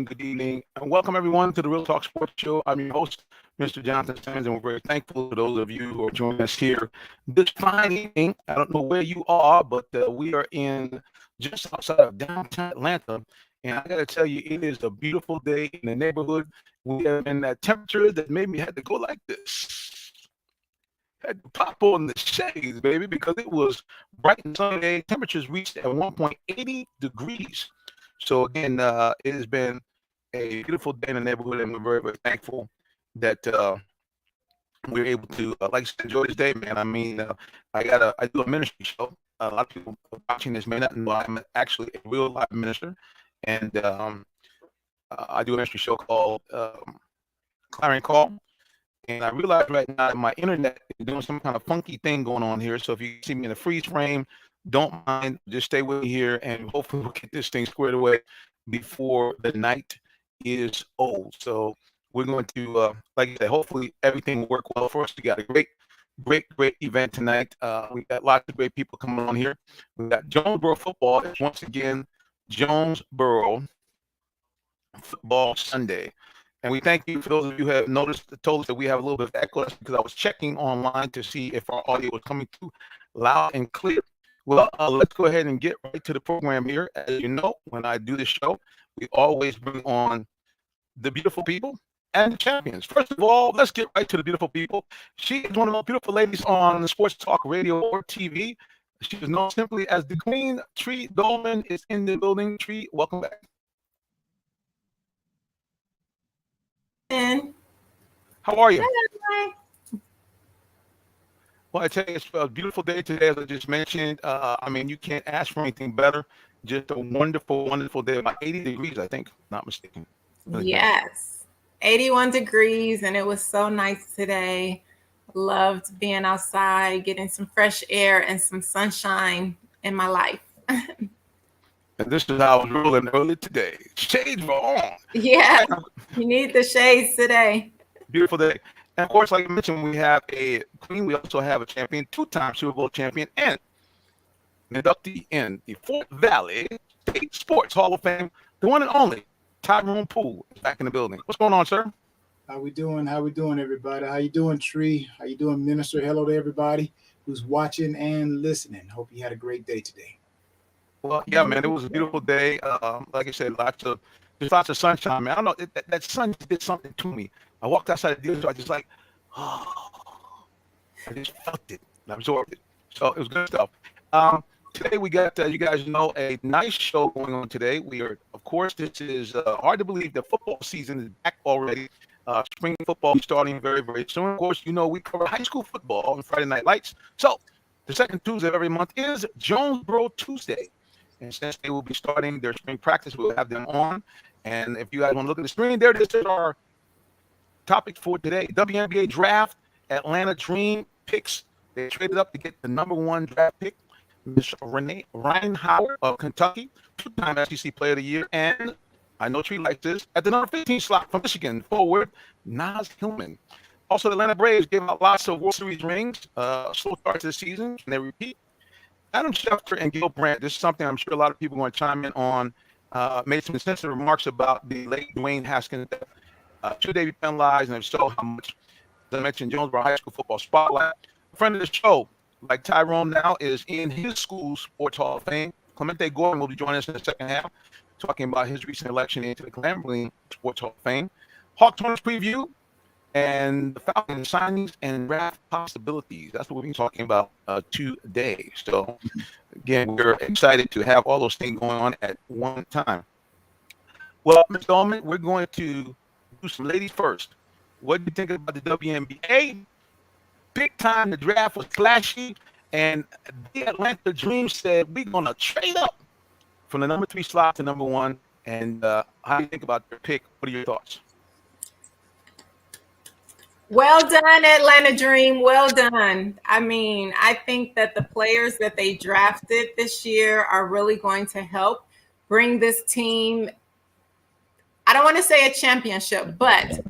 Good evening, and welcome everyone to the Real Talk Sports Show. I'm your host, Mr. Jonathan Simmons, and we're very thankful to those of you who are joining us here this fine evening. I don't know where you are, but we are in just outside of downtown Atlanta, and I got to tell you, it is a beautiful day in the neighborhood. We are in that temperature that made me had to go like this. Had to pop on the shades, baby, because it was bright and sunny day. Temperatures reached at 1.80 degrees. So again, it has been a beautiful day in the neighborhood, and we're very, very thankful that we're able to, like I said, enjoy this day, man. I mean, I do a ministry show. A lot of people watching this may not know I'm actually a real life minister, and I do a ministry show called Clarion Call. And I realize right now that my internet is doing some kind of funky thing going on here. So if you see me in a freeze frame, don't mind. Just stay with me here, and hopefully we'll get this thing squared away before the night is old. So we're going to, like I said, hopefully everything will work well for us. We got a great event tonight. We got lots of great people coming on here. We got Jonesboro football. It's once again Jonesboro Football Sunday. And we thank you for those of you who have told us that we have a little bit of echo. That's because I was checking online to see if our audio was coming through loud and clear. Well, let's go ahead and get right to the program here. As you know, when I do this show, we always bring on the beautiful people and the champions. First of all, let's get right to the beautiful people. She is one of the most beautiful ladies on Sports Talk Radio or TV. She is known simply as the Queen. Tree Dolman is in the building. Tree, welcome back. How are you? Hi. Well, I tell you, it's a beautiful day today, as I just mentioned. I mean, you can't ask for anything better. Just a wonderful, wonderful day. About 80 degrees, I think, not mistaken. Really yes, 81 degrees, and it was so nice today. Loved being outside, getting some fresh air and some sunshine in my life. And this is how I was rolling early today. Shades were on. Yeah, you need the shades today. Beautiful day. And of course, like I mentioned, we have a queen. We also have a champion, two-time Super Bowl champion, and an inductee in the Fort Valley State Sports Hall of Fame, the one and only Tyrone Poole is back in the building. What's going on, sir? How we doing, everybody? How you doing, Tree? How you doing, Minister? Hello to everybody who's watching and listening. Hope you had a great day today. Well, yeah, man, it was a beautiful day. Like I said, lots of sunshine, man. I don't know, that sun did something to me. I walked outside the dealer, so I just like, oh, I just felt it and absorbed it. So it was good stuff. Today we got, you guys know, a nice show going on today. We are, of course, this is hard to believe the football season is back already. Spring football starting very, very soon. Of course, you know, we cover high school football on Friday Night Lights. So the second Tuesday of every month is Jonesboro Tuesday. And since they will be starting their spring practice, we'll have them on. And if you guys want to look at the screen, there it is, our topic for today. WNBA draft, Atlanta Dream picks. They traded up to get the #1 draft pick, Ms. Renee Reinhauer of Kentucky, two-time SEC Player of the Year. And I know Tree likes this. At the number 15 slot from Michigan forward, Naz Hillman. Also, the Atlanta Braves gave out lots of World Series rings. Slow start to the season. Can they repeat? Adam Schefter and Gil Brandt. This is something I'm sure a lot of people are going to chime in on. made some sensitive remarks about the late Dwayne Haskins death. Should they be penalized, and if so, how much? As I mentioned, Jonesboro High School football spotlight. A friend of the show, like Tyrone now, is in his school's sports hall of fame. Clemente Gordon will be joining us in the second half, talking about his recent election into the Grambling Sports Hall of Fame. Hawk Tunnels preview and the Falcons signings and draft possibilities. That's what we've been talking about today. So, again, we're excited to have all those things going on at one time. Well, Mr. Ullman, we're going to do some ladies first. What do you think about the WNBA? Big time, the draft was flashy, and the Atlanta Dream said, we're going to trade up from the number 3 slot to number 1. And how do you think about their pick? What are your thoughts? Well done, Atlanta Dream. Well done. I mean, I think that the players that they drafted this year are really going to help bring this team, I don't want to say a championship, but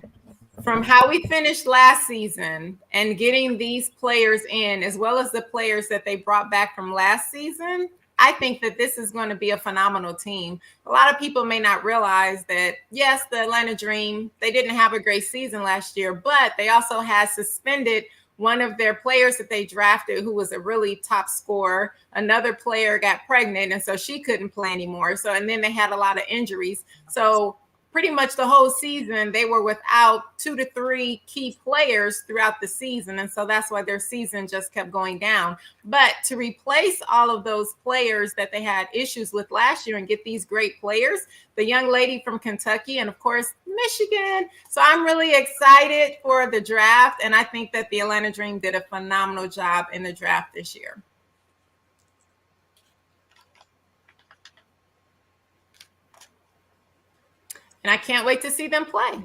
from how we finished last season and getting these players in, as well as the players that they brought back from last season, I think that this is going to be a phenomenal team. A lot of people may not realize that, yes, the Atlanta Dream, they didn't have a great season last year, but they also had suspended one of their players that they drafted who was a really top scorer. Another player got pregnant, and so she couldn't play anymore. So, and then they had a lot of injuries. So pretty much the whole season, they were without 2 to 3 key players throughout the season. And so that's why their season just kept going down. But to replace all of those players that they had issues with last year and get these great players, the young lady from Kentucky and, of course, Michigan. So I'm really excited for the draft. And I think that the Atlanta Dream did a phenomenal job in the draft this year. And I can't wait to see them play.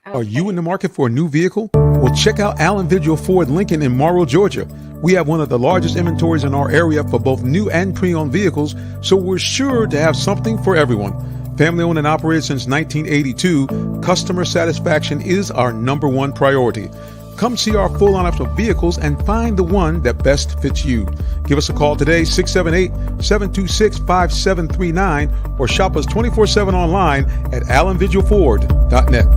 Are you in the market for a new vehicle? Well, check out Allen Vigil Ford Lincoln in Morrow, Georgia. We have one of the largest inventories in our area for both new and pre-owned vehicles, so we're sure to have something for everyone. Family owned and operated since 1982, customer satisfaction is our #1 priority. Come see our full lineup of vehicles and find the one that best fits you. Give us a call today, 678-726-5739, or shop us 24/7 online at allenvigilford.net.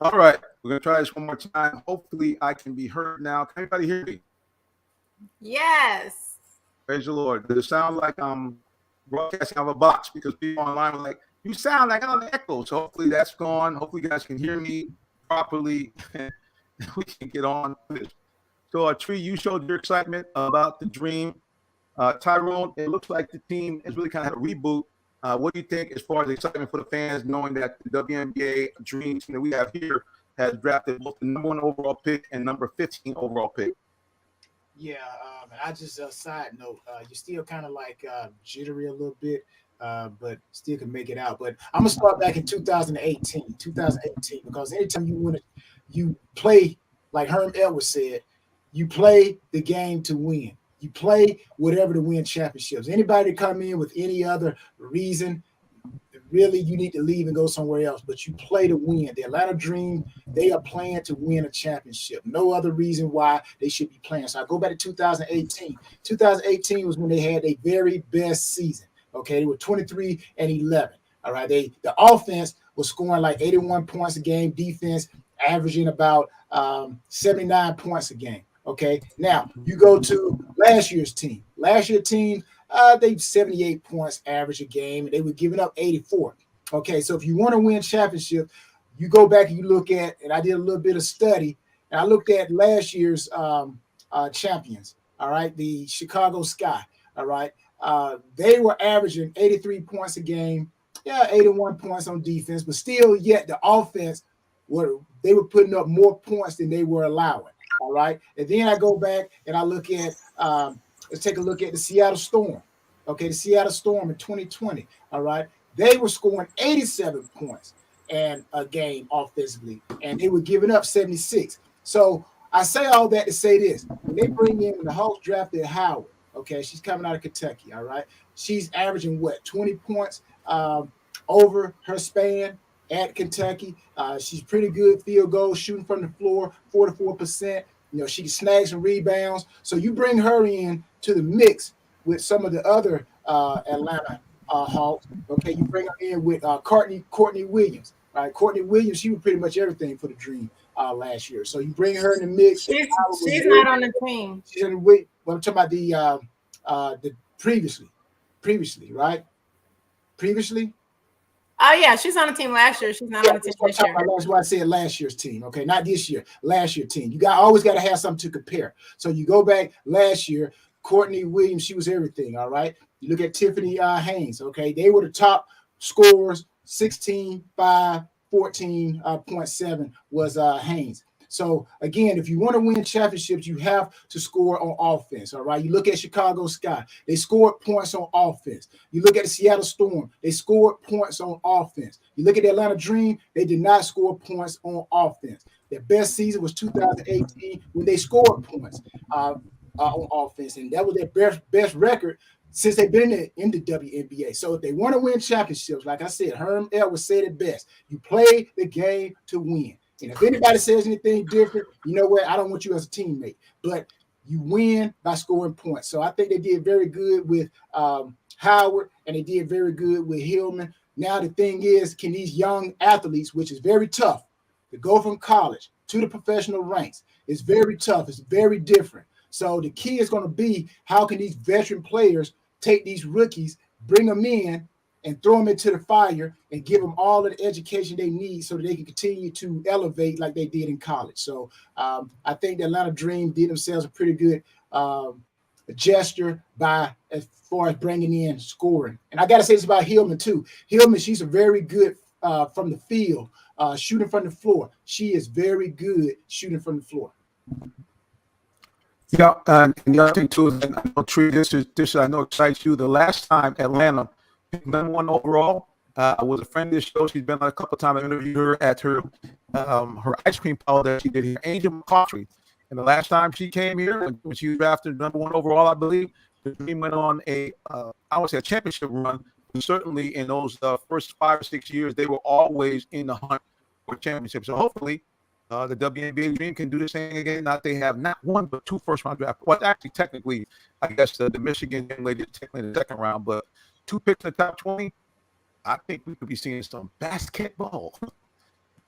All right, we're going to try this one more time. Hopefully, I can be heard now. Can anybody hear me? Yes. Praise the Lord. Does it sound like I'm broadcasting out of a box? Because people online are like, you sound like an echo. So hopefully that's gone. Hopefully you guys can hear me properly. We can get on with this. So, Tree, you showed your excitement about the Dream. Tyrone, it looks like the team has really kind of had a reboot. What do you think as far as excitement for the fans, knowing that the WNBA Dream team that we have here has drafted both the #1 overall pick and number 15 overall pick? Yeah, and I just side note, you're still kind of like jittery a little bit, but still can make it out. But I'm gonna start back in 2018, because anytime you win, you play like Herm Edwards said, you play the game to win. You play whatever to win championships. Anybody come in with any other reason, really you need to leave and go somewhere else, but you play to win. The Atlanta Dream, they are playing to win a championship. No other reason why they should be playing. So I go back to 2018. 2018 was when they had their very best season. Okay, they were 23-11. All right, the offense was scoring like 81 points a game, defense averaging about 79 points a game. Okay, now you go to last year's team. Last year's team, they 78 points average a game, and they were giving up 84. Okay, so if you want to win championship, you go back and you look at, and I did a little bit of study, and I looked at last year's champions. All right, the Chicago Sky. All right, they were averaging 83 points a game. Yeah, 81 points on defense, but still, yet the offense they were putting up more points than they were allowing. All right, and then I go back and I look at. Let's take a look at the Seattle Storm. Okay, the Seattle Storm in 2020. All right, they were scoring 87 points and a game offensively, and they were giving up 76. So I say all that to say this: when they bring in the Hawks drafted Howard, okay, she's coming out of Kentucky. All right, she's averaging what 20 points over her span at Kentucky. She's pretty good field goal shooting from the floor, 44%. You know, she can snag some rebounds. So you bring her in to the mix with some of the other Atlanta Hawks. Okay, you bring her in with Courtney Williams. Right, Courtney Williams, she was pretty much everything for the Dream last year. So you bring her in the mix. She's not on the team. She's in the way. Well, I'm talking about the previously, right? Previously. Oh yeah, she's on the team last year. She's not on the team this year. That's why I said last year's team. Okay, not this year. Last year's team. You always got to have something to compare. So you go back last year. Courtney Williams, she was everything. All right. You look at Tiffany Haynes. Okay, they were the top scorers. 16, 5, 14.7 was Haynes. So again, if you want to win championships, you have to score on offense. All right. You look at Chicago Sky, they scored points on offense. You look at the Seattle Storm, they scored points on offense. You look at the Atlanta Dream, they did not score points on offense. Their best season was 2018 when they scored points on offense, and that was their best record since they've been in the WNBA. So if they want to win championships, like I said, Herm Edwards said it best: you play the game to win. And if anybody says anything different, you know what? I don't want you as a teammate. But you win by scoring points. So I think they did very good with Howard, and they did very good with Hillman. Now the thing is, can these young athletes, which is very tough, to go from college to the professional ranks, it's very tough. It's very different. So the key is going to be, how can these veteran players take these rookies, bring them in, and throw them into the fire and give them all of the education they need so that they can continue to elevate like they did in college. So I think the Atlanta Dream did themselves a pretty good gesture by as far as bringing in scoring. And I got to say this about Hillman too. Hillman, she's a very good from the field, shooting from the floor. She is very good shooting from the floor. Yeah, and the other thing too is, I know, Tree, this I know excites you. The last time Atlanta picked #1 overall, was a friend of this show. She's been on a couple of times. I interviewed her at her ice cream parlor that she did here, Angel McCautry. And the last time she came here, when she was drafted #1 overall, I believe, the Dream went on I would say a championship run. And certainly in those first 5 or 6 years, they were always in the hunt for championships. So hopefully, the WNBA Dream can do the same again. Not they have not one but 2 first-round draft. Well, actually, technically, I guess the Michigan young lady is technically in the second round, but 2 picks in the top 20. I think we could be seeing some basketball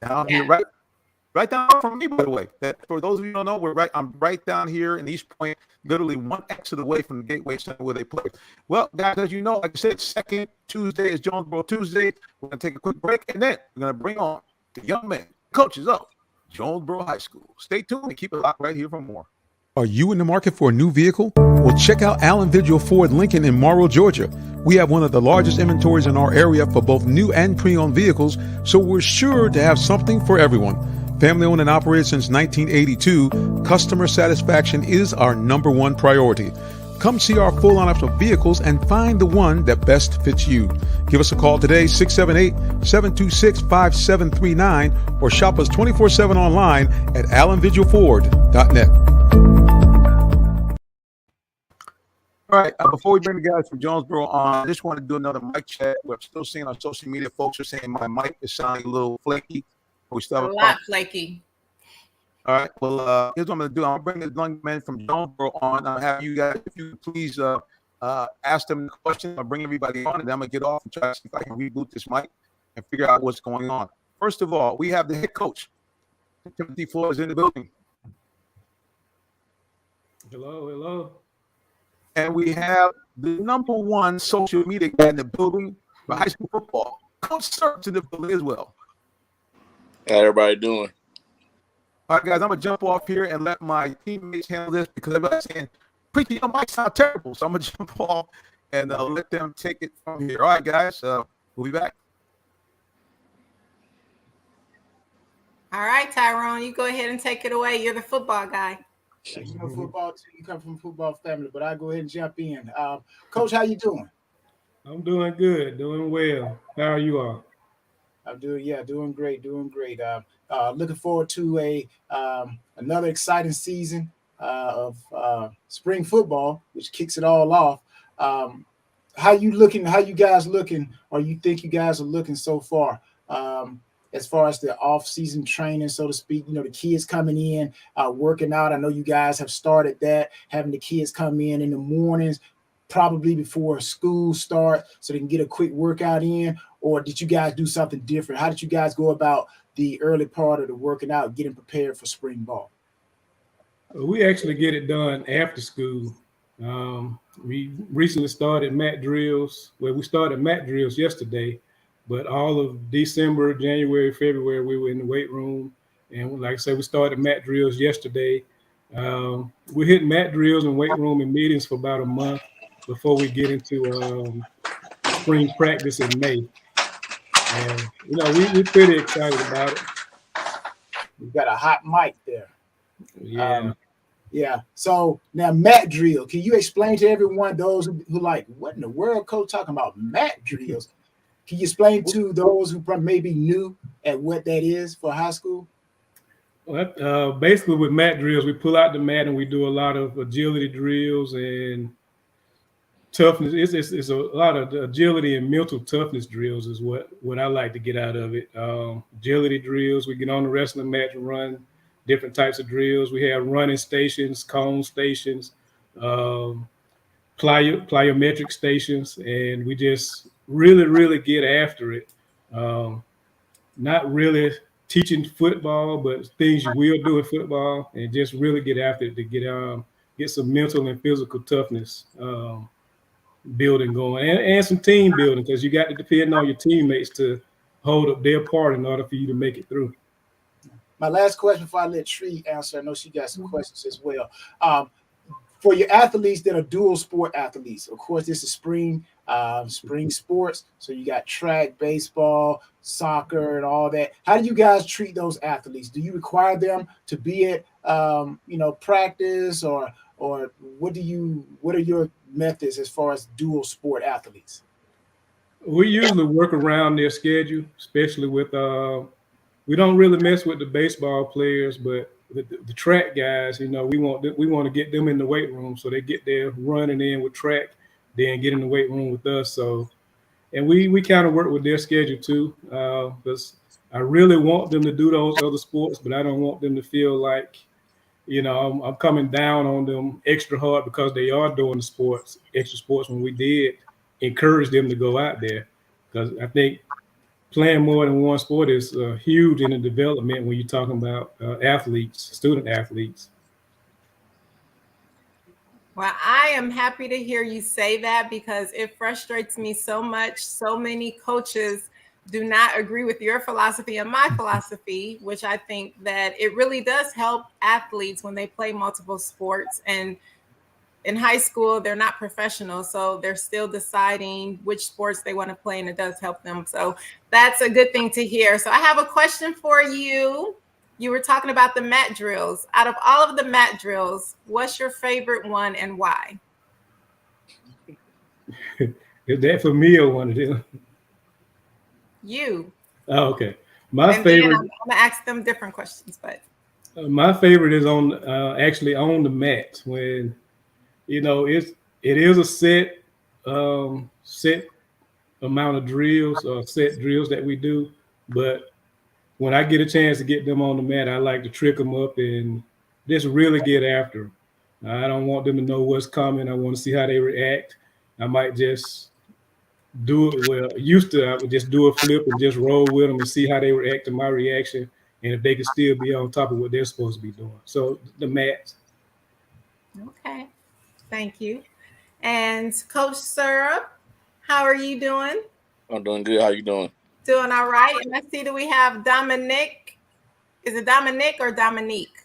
down here, right down from me, by the way. That for those of you who don't know, I'm right down here in East Point, literally 1 exit away from the Gateway Center where they play. Well, guys, as you know, like I said, second Tuesday is Jonesboro Tuesday. We're gonna take a quick break, and then we're gonna bring on the young men, coaches of Jonesboro High School. Stay tuned and keep it locked right here for more. Are you in the market for a new vehicle? Well, check out Allen Vigil Ford Lincoln in Morrow, Georgia. We have one of the largest inventories in our area for both new and pre-owned vehicles, so we're sure to have something for everyone. Family owned and operated since 1982, customer satisfaction is our number one priority. Come see our full lineup of vehicles and find the one that best fits you. Give us a call today, 678-726-5739, or shop us 24/7 online at allenvigilford.net. All right. Before we bring the guys from Jonesboro on, I just want to do another mic check. We're still seeing on social media, folks are saying my mic is sounding a little flaky. We still have a lot flaky. All right. Well, here's what I'm going to do. I'm going to bring the young men from Jonesboro on. I'll have you guys, if you please ask them the question. I'll bring everybody on, and then I'm going to get off and try to see if I can reboot this mic and figure out what's going on. First of all, we have the head coach. Timothy Floyd is in the building. Hello, hello. And we have the number one social media guy in the building for high school football. Coach Sert's in the building as well. How everybody doing? All right, guys, I'm going to jump off here and let my teammates handle this because everybody's saying, Preacher, your mic sound terrible. So I'm going to jump off and let them take it from here. All right, guys, we'll be back. All right, Tyrone, you go ahead and take it away. You're the football guy. Yeah, you know football too. You come from a football family, but I go ahead and jump in. Coach, how you doing? I'm doing good, doing well. How are you all? I'm doing great. Looking forward to another exciting season of spring football, which kicks it all off. How you guys looking, or you think you guys are looking so far? As far as the off-season training, so to speak, you know, the kids coming in, working out. I know you guys have started that, having the kids come in the mornings, probably before school start, so they can get a quick workout in. Or did you guys do something different? How did you guys go about the early part of the working out, getting prepared for spring ball? We actually get it done after school. We recently started mat drills. Well, we started mat drills yesterday, but all of December, January, February, we were in the weight room. And like I said, we started mat drills yesterday. We hit mat drills and weight room and meetings for about a month before we get into spring practice in May. And, you know, we're pretty excited about it. We've got a hot mic there. Yeah. Yeah. So now mat drill. Can you explain to everyone, those who like, what in the world, Coach, talking about mat drills? Can you explain to those who may be new at what that is for high school? Well, basically with mat drills, we pull out the mat and we do a lot of agility drills and toughness. It's a lot of agility and mental toughness drills is what I like to get out of it. Agility drills, we get on the wrestling mat and run different types of drills. We have running stations, cone stations, plyometric stations, and we just really get after it. Not really teaching football, but things you will do in football, and just really get after it to get some mental and physical toughness building going, and some team building, because you got to depend on your teammates to hold up their part in order for you to make it through. My last question before I let Tree answer, I know she got some questions as well. For your athletes that are dual sport athletes, of course, this is spring sports. So you got track, baseball, soccer, and all that. How do you guys treat those athletes? Do you require them to be at, practice, or what are your methods as far as dual sport athletes? We usually work around their schedule, especially with we don't really mess with the baseball players, but the track guys, you know, we want to get them in the weight room so they get there running in with track, then get in the weight room with us. So, and we kind of work with their schedule too, because I really want them to do those other sports, but I don't want them to feel like, you know, I'm coming down on them extra hard because they are doing the extra sports, when we did encourage them to go out there, because I think playing more than one sport is huge in the development when you're talking about student athletes. Well, I am happy to hear you say that, because it frustrates me so much. So many coaches do not agree with your philosophy and my philosophy, which I think that it really does help athletes when they play multiple sports. And in high school, they're not professionals, so they're still deciding which sports they want to play, and it does help them. So that's a good thing to hear. So I have a question for you. you were talking about the mat drills. Out of all of the mat drills, what's your favorite one and why? Is that for me or one of them? You. Oh, okay. My And then favorite. I'm gonna ask them different questions, but My favorite is on actually on the mat when it is a set amount of drills or set drills that we do, but when I get a chance to get them on the mat, I like to trick them up and just really get after them. I don't want them to know what's coming. I want to see how they react. I might just do it. Well, used to I would just do a flip and just roll with them and see how they react to my reaction, and if they can still be on top of what they're supposed to be doing. So the mats. okay. Thank you. And Coach Syrup, how are you doing? I'm doing good. How you doing? Doing all right. And I see that we have Dominic. Is it Dominic or Dominique?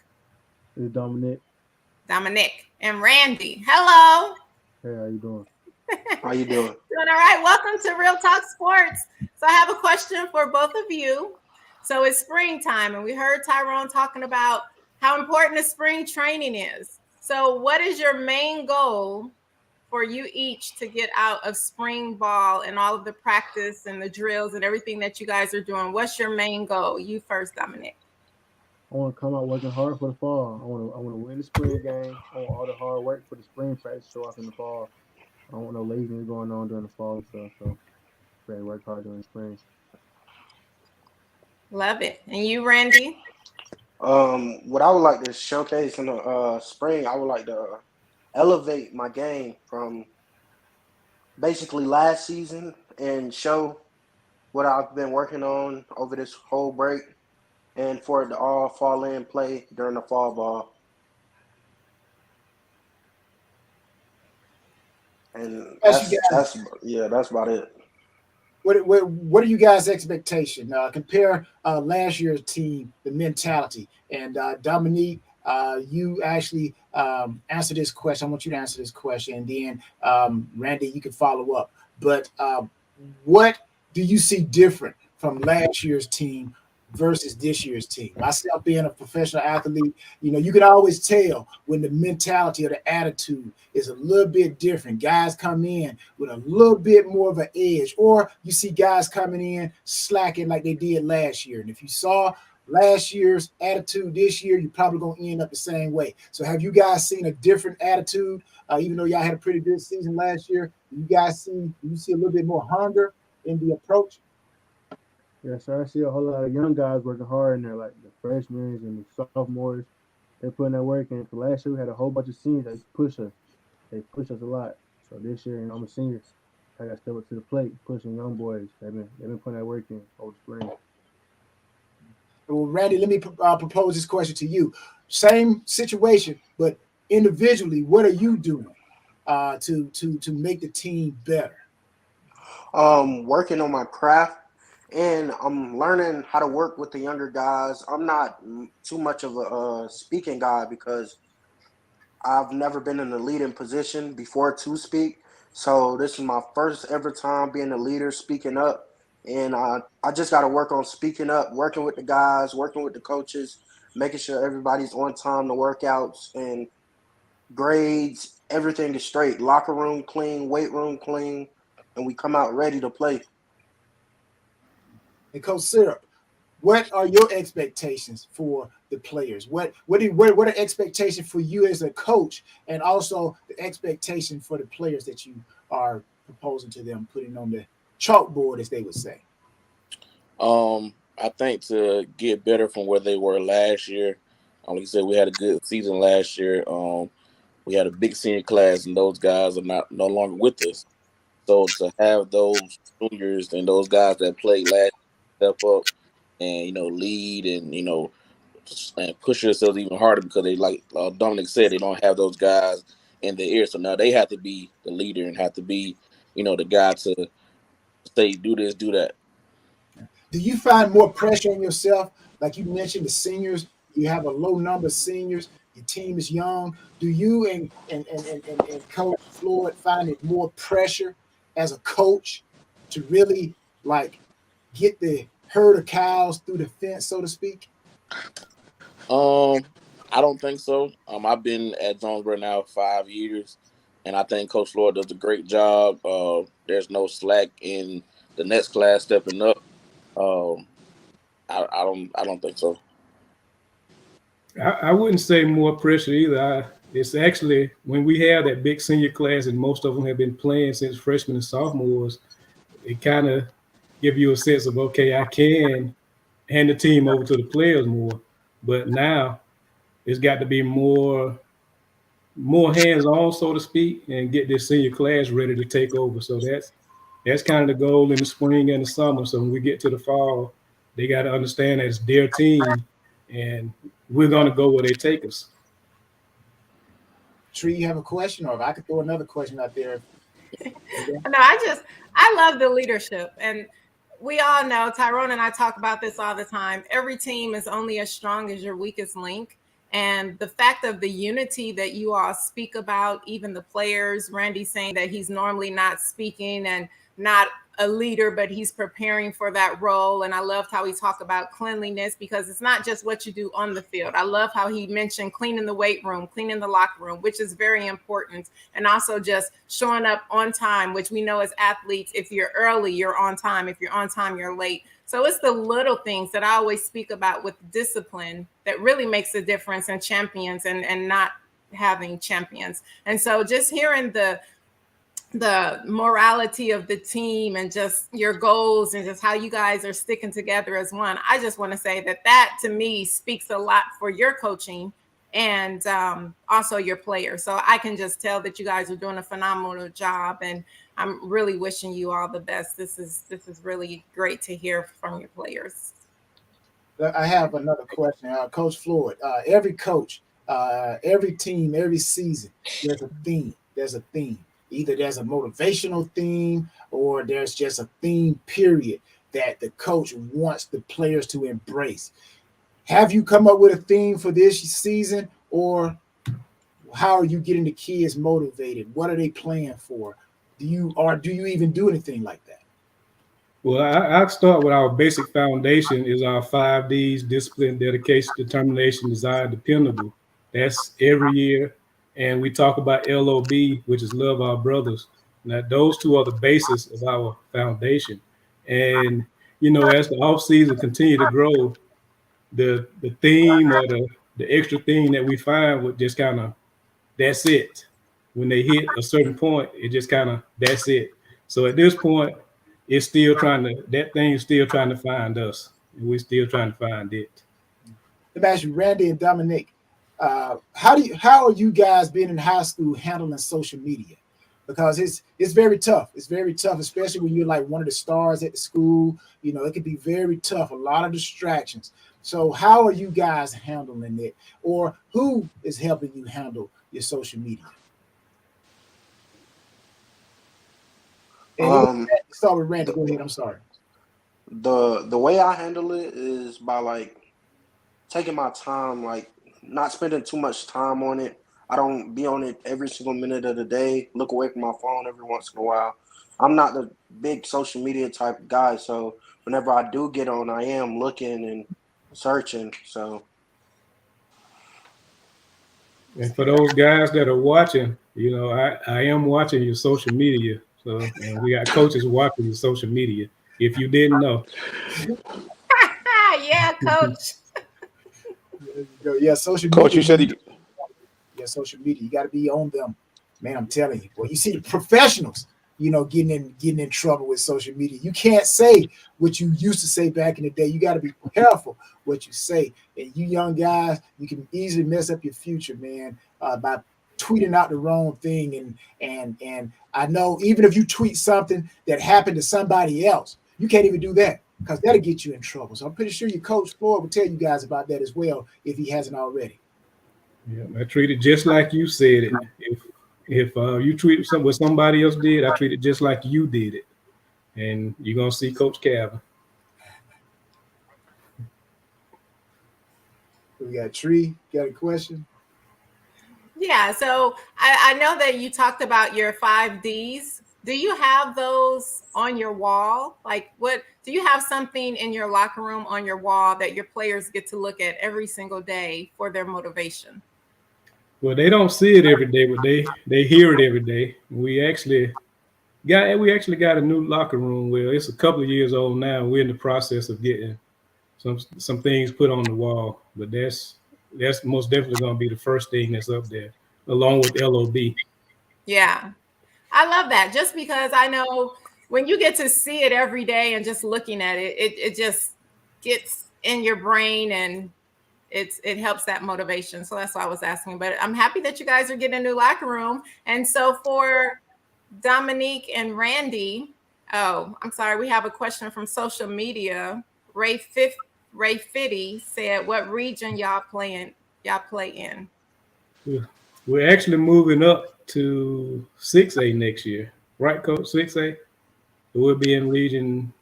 It's Dominic. Dominic and Randy. Hello. Hey, how you doing? How you doing? Doing all right. Welcome to Real Talk Sports. So I have a question for both of you. So it's springtime, and we heard Tyrone talking about how important the spring training is. So what is your main goal for you each to get out of spring ball and all of the practice and the drills and everything that you guys are doing? What's your main goal? You first, Dominic. I want to come out working hard for the fall. I want to win the spring game. I want all the hard work for the spring practice show up in the fall. I don't want no laziness going on during the fall and stuff. So, ready work hard during the spring. Love it. And you, Randy? What I would like to showcase in the spring, I would like to elevate my game from basically last season and show what I've been working on over this whole break, and for it to all fall in play during the fall ball. And that's about it. What are you guys' expectation? Compare last year's team, the mentality, and Dominique. You actually answer this question. I want you to answer this question, and then Randy, you can follow up. But what do you see different from last year's team versus this year's team? Myself being a professional athlete, you can always tell when the mentality or the attitude is a little bit different. Guys come in with a little bit more of an edge, or you see guys coming in slacking like they did last year. And if you saw last year's attitude this year, you're probably going to end up the same way. So have you guys seen a different attitude? Even though y'all had a pretty good season last year, you see a little bit more hunger in the approach? Yeah, so I see a whole lot of young guys working hard in there, like the freshmen and the sophomores. They're putting that work in. For last year, we had a whole bunch of seniors that push us. They push us a lot. So this year, I'm a senior. I got to step up to the plate, pushing young boys. They've been putting that work in over spring. Well, Randy, let me propose this question to you. Same situation, but individually, what are you doing to make the team better? Working on my craft, and I'm learning how to work with the younger guys. I'm not too much of a speaking guy because I've never been in a leading position before to speak. So this is my first ever time being a leader, speaking up. And I just got to work on speaking up, working with the guys, working with the coaches, making sure everybody's on time to workouts and grades. Everything is straight. Locker room clean, weight room clean, and we come out ready to play. And Coach Syrup, what are your expectations for the players? What are expectations for you as a coach, and also the expectation for the players that you are proposing to them, putting on the chalkboard, as they would say? I think to get better from where they were last year. Like you said, we had a good season last year. We had a big senior class, and those guys are no longer with us. So to have those juniors and those guys that played last year step up and lead and and push themselves even harder because they, like Dominic said, they don't have those guys in their ear. So now they have to be the leader and have to be the guy to say do this, do that. Do you find more pressure on yourself? Like you mentioned, the seniors, you have a low number of seniors, your team is young. Do you and Coach Floyd find it more pressure as a coach to really like get the herd of cows through the fence, so to speak? I don't think so. I've been at Jonesboro now 5 years, and I think Coach Floyd does a great job. There's no slack in the next class stepping up. Um, I don't think so. I wouldn't say more pressure either. It's actually when we have that big senior class, and most of them have been playing since freshmen and sophomores. It kind of give you a sense of, okay, I can hand the team over to the players more, but now it's got to be more hands on, so to speak, and get this senior class ready to take over. So that's kind of the goal in the spring and the summer. So when we get to the fall, they got to understand that it's their team, and we're going to go where they take us. Tree, you have a question, or if I could throw another question out there. No, I love the leadership. And we all know, Tyrone and I talk about this all the time. Every team is only as strong as your weakest link. And the fact of the unity that you all speak about, even the players, Randy saying that he's normally not speaking and not a leader, but he's preparing for that role. And I loved how he talked about cleanliness, because it's not just what you do on the field. I love how he mentioned cleaning the weight room, cleaning the locker room, which is very important. And also just showing up on time, which we know as athletes, if you're early, you're on time. If you're on time, you're late. So it's the little things that I always speak about with discipline that really makes a difference in champions and not having champions. And so just hearing the morality of the team and just your goals and just how you guys are sticking together as one, I just want to say that to me speaks a lot for your coaching and also your players. So I can just tell that you guys are doing a phenomenal job, and I'm really wishing you all the best. This is really great to hear from your players. I have another question, Coach Floyd. Every coach, every team, every season, there's a theme. There's a theme. Either there's a motivational theme or there's just a theme, period, that the coach wants the players to embrace. Have you come up with a theme for this season, or how are you getting the kids motivated? What are they playing for? Do you even do anything like that? Well, I'd start with our basic foundation is our 5 Ds: discipline, dedication, determination, desire, dependable. That's every year. And we talk about LOB, which is love our brothers. Now, those two are the basis of our foundation. And, as the off season continue to grow, the theme or the extra thing that we find would just kind of, that's it. When they hit a certain point, it just kind of, that's it. So at this point, that thing is still trying to find us, and we're still trying to find it. Let me ask you, Randy and Dominic, how are you guys being in high school handling social media? Because it's very tough. It's very tough, especially when you're like one of the stars at the school. It can be very tough. A lot of distractions. So how are you guys handling it, or who is helping you handle your social media? And start with Randy. Go ahead. I'm sorry. The way I handle it is by like taking my time, like not spending too much time on it. I don't be on it every single minute of the day. Look away from my phone every once in a while. I'm not the big social media type of guy, so whenever I do get on, I am looking and searching. So, And for those guys that are watching, I am watching your social media. So, and we got coaches watching your social media. If you didn't know. Yeah, coach. Yeah, social media. Coach, you said social media. You got to be on them, man. I'm telling you. Well, you see the professionals, getting in trouble with social media. You can't say what you used to say back in the day. You got to be careful what you say. And you young guys, you can easily mess up your future, man, by tweeting out the wrong thing. And I know even if you tweet something that happened to somebody else, you can't even do that, because that'll get you in trouble. So I'm pretty sure your coach Floyd will tell you guys about that as well if he hasn't already. Yeah, I treat it just like you said it. If you treat what somebody else did, I treat it just like you did it, and you're gonna see Coach Calvin. We got Tree. Got a question? Yeah, so I know that you talked about your 5 Ds, Do you have those on your wall? Like, what do you have something in your locker room on your wall that your players get to look at every single day for their motivation? Well, they don't see it every day, but they hear it every day. We actually got a new locker room. Well, it's a couple of years old now. We're in the process of getting some things put on the wall, but that's most definitely going to be the first thing that's up there, along with LOB. Yeah. I love that, just because I know when you get to see it every day and just looking at it, it just gets in your brain, and it helps that motivation. So that's why I was asking. But I'm happy that you guys are getting a new locker room. And so for Dominique and Randy, oh, I'm sorry, we have a question from social media. Ray Fitty said, "What region y'all play in?" We're actually moving up to 6A next year, right, Coach? 6A. We'll be in Region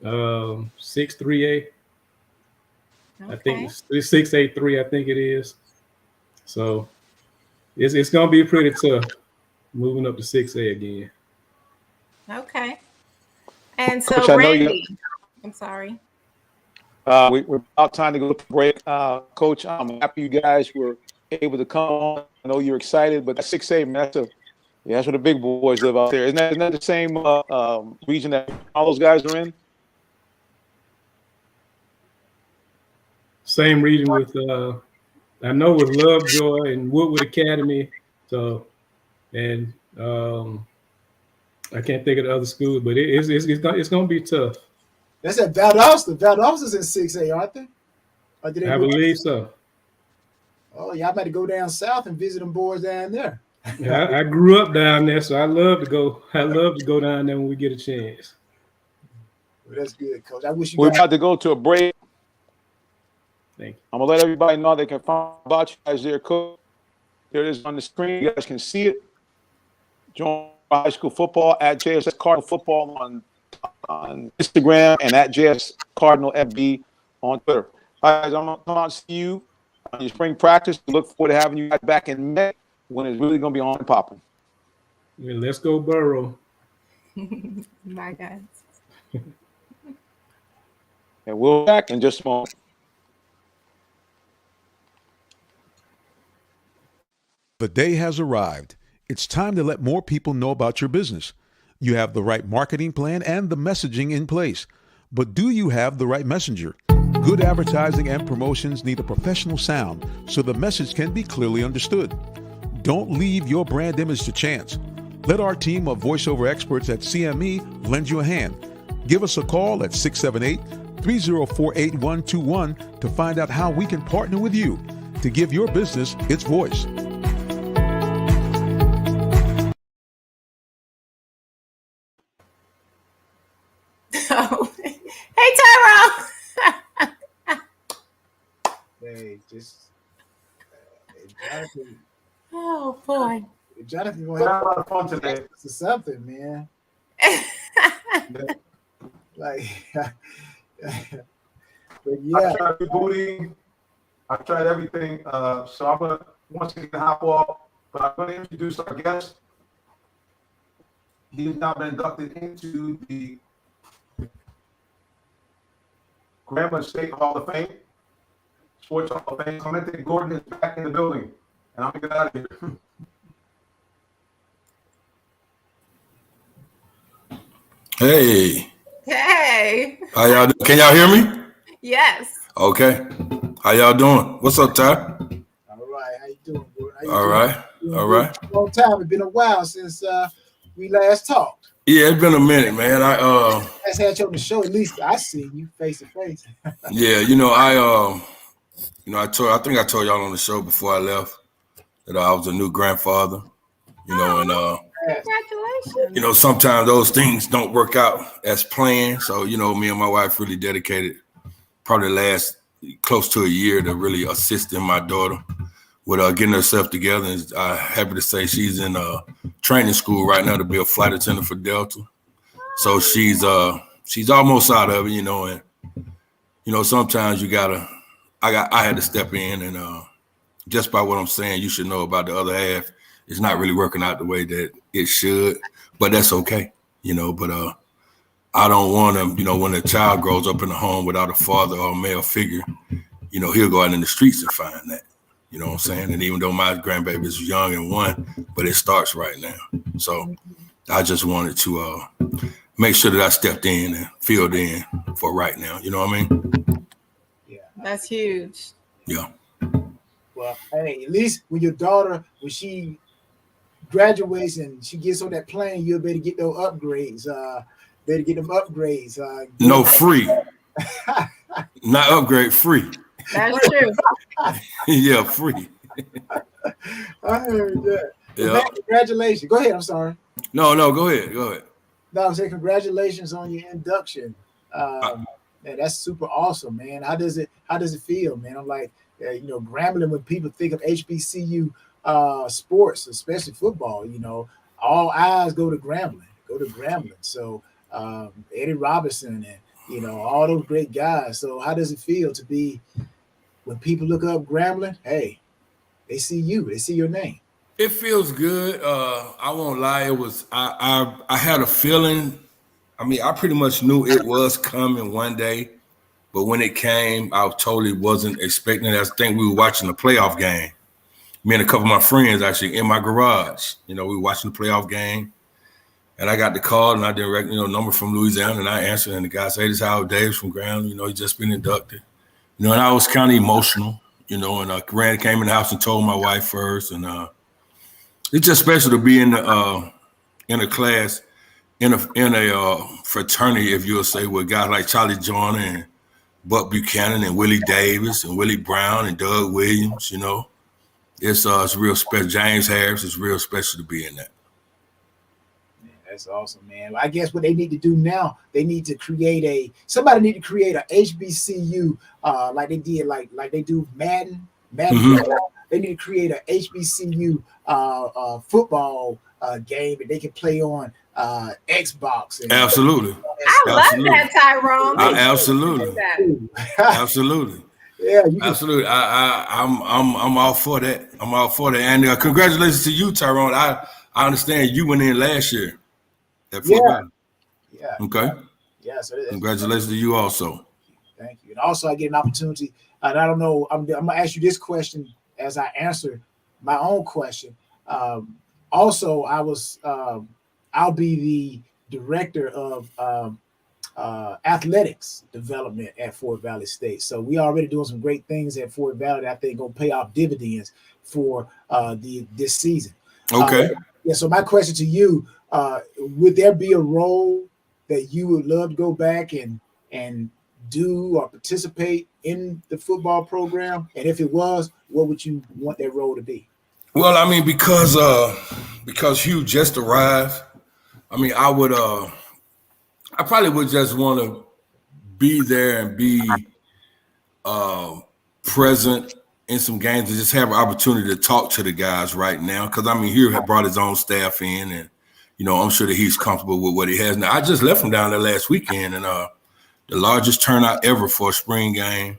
6-3A. Okay. I think it's 6A3. I think it is. So it's gonna be pretty tough moving up to 6A again. Okay. And so Coach, I know Randy, I'm sorry. we're about time to go to break. Coach, I'm happy you guys were able to come on. I know you're excited, but that's 6A, man, that's where the big boys live out there. Isn't that the same region that all those guys are in? Same region with I know with Lovejoy and Woodward Academy. So and I can't think of the other schools, but it's gonna be tough. That's at Valdosta. Valdosta's in 6A, aren't they? Or did they I believe so. Oh, y'all better go down south and visit them boys down there. Yeah, I grew up down there, so I love to go down there when we get a chance. Well, that's good, Coach. I wish you We're guys. about to go to a break. Thank you. I'm gonna let everybody know they can find about you guys there, Coach. There it is on the screen. You guys can see it. Join high school football at JSS Cardinal Football on Instagram, and at JS Cardinal FB on Twitter. All right, guys, I'm gonna come out and see you on your spring practice. We look forward to having you guys back in May when it's really gonna be on and popping. Yeah, let's go Burrow. Bye, guys. And we'll be back in just a moment. The day has arrived. It's time to let more people know about your business. You have the right marketing plan and the messaging in place. But do you have the right messenger? Good advertising and promotions need a professional sound so the message can be clearly understood. Don't leave your brand image to chance. Let our team of voiceover experts at CME lend you a hand. Give us a call at 678-304-8121 to find out how we can partner with you to give your business its voice. Oh. Hey, Tyrell. Hey, just Jonathan. Oh boy. Jonathan We gonna had have a lot of fun today. to something, man. Like, but I yeah, tried rebooting. I tried everything. So I'm gonna once again hop off, but I'm gonna introduce our guest. He has now been inducted into the Grambling State Hall of Fame, Sports Hall of Fame. Clemente Gordon is back in the building, and I'm gonna get out of here. Hey, Hey. how y'all doing? Can y'all hear me? Yes. Okay. How y'all doing? What's up, Ty? all right. How you doing, bro? How you All doing? right. Doing All good. right. Long time. It's been a while since we last talked. Yeah, it's been a minute, man. Last had you on the show. At least I seen you face to face. I think I told y'all on the show before I left that I was a new grandfather, and Congratulations. sometimes those things don't work out as planned. So, me and my wife really dedicated probably the last close to a year to really assisting my daughter with getting herself together. And I'm happy to say she's in training school right now to be a flight attendant for Delta. So she's almost out of it, and sometimes I had to step in, and just by what I'm saying, you should know about the other half. It's not really working out the way that it should. but that's okay, but I don't want to, when a child grows up in a home without a father or a male figure, he'll go out in the streets and find that. You know what I'm saying? And even though my grandbaby is young and one, but it starts right now. So I just wanted to make sure that I stepped in and filled in for right now. You know what I mean? Yeah. That's huge. Yeah. Well, hey, at least when your daughter, when she graduates and she gets on that plane, you'll better get those upgrades. Better get them upgrades. No, free. Not upgrade, free. That's true. Yeah, free. I heard that. Yeah. Man, congratulations. Go ahead. I'm sorry. No, go ahead. Go ahead. No, I'm saying congratulations on your induction. Man, that's super awesome, man. How does it feel, man? I'm like, Grambling, when people think of HBCU sports, especially football, all eyes go to Grambling. So Eddie Robinson and all those great guys. So how does it feel to be, when people look up Grambling, hey, they see you, they see your name? It feels good. I won't lie. It was I had a feeling. I mean, I pretty much knew it was coming one day, but when it came, I totally wasn't expecting it. I think we were watching the playoff game. Me and a couple of my friends actually in my garage. We were watching the playoff game, and I got the call, and I didn't recognize number from Louisiana, and I answered, and the guy said, "This is Howard Davis from Ground. He just been inducted." And I was kind of emotional, and Randy came in the house and told my wife first, and it's just special to be in a class, in a fraternity, if you'll say, with guys like Charlie Joyner and Buck Buchanan and Willie Davis and Willie Brown and Doug Williams. It's real special. James Harris, is real special to be in that. That's awesome, man. Well, I guess what they need to do now, they need to create somebody need to create a HBCU like they did, like they do Madden. Mm-hmm. They need to create a HBCU football game that they can play on Xbox. Absolutely. I love that, Tyrone. Absolutely. Absolutely. Yeah, absolutely. I'm all for that. I'm all for that. And congratulations to you, Tyrone. I understand you went in last year. Yeah. Okay. Yeah. So congratulations to you also. Thank you. And also, I get an opportunity. And I don't know. I'm gonna ask you this question as I answer my own question. Also, I'll be the director of athletics development at Fort Valley State. So we already doing some great things at Fort Valley that I think gonna pay off dividends for this season. Okay. So my question to you, would there be a role that you would love to go back and do or participate in the football program? And if it was, what would you want that role to be? Well, I mean, because Hugh just arrived, I mean, I probably would just want to be there and be present in some games and just have an opportunity to talk to the guys right now. Because, I mean, Hugh had brought his own staff in, and, I'm sure that he's comfortable with what he has. Now, I just left him down there last weekend, and the largest turnout ever for a spring game.